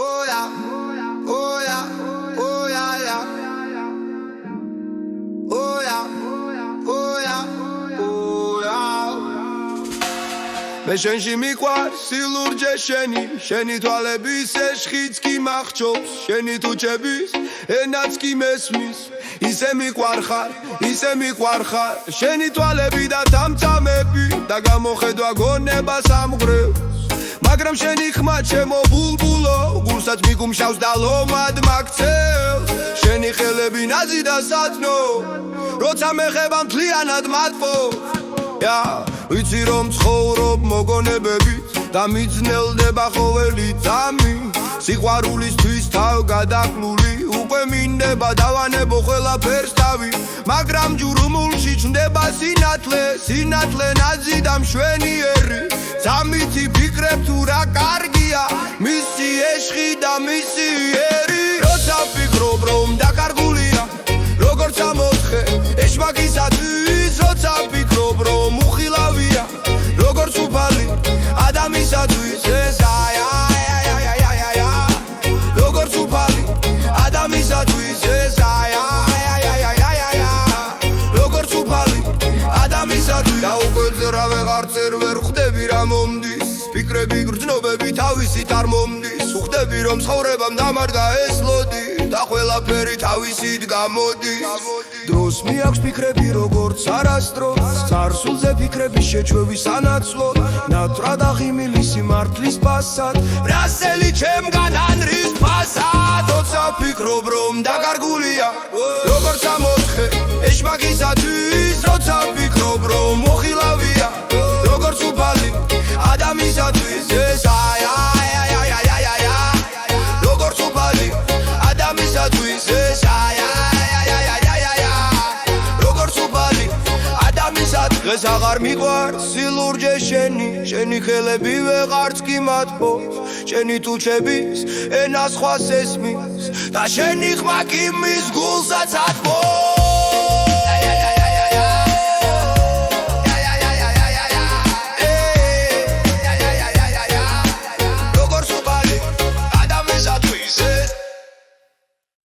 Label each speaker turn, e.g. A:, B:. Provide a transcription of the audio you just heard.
A: Oh yeah, oh yeah, oh yeah, yeah. Oh yeah, oh yeah, oh yeah. მე შენში მიყვარ სილურჯე შენი თვალების ეშხიც კი მახჩობს შენი თუჩების ენაც კი მესმის ისე მიყვარ ხარ შენი თვალები და თამწამები და გამოხედვა გონება სამღრევს მაგრამ შენი ხმა ჩემო ბულბულო გულსაც მიგუმშავს და ლომად მაქცევს შენი ხელები ნაზი და სათნო როცა მეხება მთლიანად მათბობს ვიცი რომ ცხოვრობ მოგონებებით და მიძნელდება ყოველი ძამი სიყვარულისთვის თავ გადაკლული უკვე მინდება დავანებო ყველაფერს თავი მაგრამ ჯურმულში ჩნდება სინათლე ნაზი და მშვენიერი ძამითი ფიქრებ თუ რა კარგია მისი ეშხი და მისი ერი როცა ვფიქრობ რომ დაკარგულია როგორც ამოთხე ეშმაკისათვის როცა ვფიქრობ რომ უხილავია როგორც უფალი ადამიანისათვის ეს როგორც უფალი ადამიანისათვის ეს როგორც უფალი ადამიანისათვის და უკვე რა ვეღარცერ ვერ ხვდები რა მომდის ფიქრები გრძნობები თავისით არ მომდის უხდები რომ ცხოვრებამ დამარგა ეს ლოდი და ყველაფერი თავისით გამოდის დროს მიაქვს ფიქრები როგორც არასდროს წარსულზე ფიქრების შეჩვევის სანაცვლოდ ნატრად აღიმილი სიმართლის ფასად რასელი ჩემგან ანრის ფასად როცა ვფიქრობ რომ დაკარგულია როგორც ამოთხე ეშმაკისათვის როცა ვფიქრობ რომ მოხილავია როგორც უფალი ადამიანისათვის ეს როგორც უფალი ადამიანისათვის ეს როგორც უფალი ადამიანისათვის დღეს აღარ მიყვარს სილურჯე შენი ხელები ვეღარც კი მათბობს შენი თუჩების ენა სხვას ესმის და შენი ხმა კი მის გულსაც ათბობს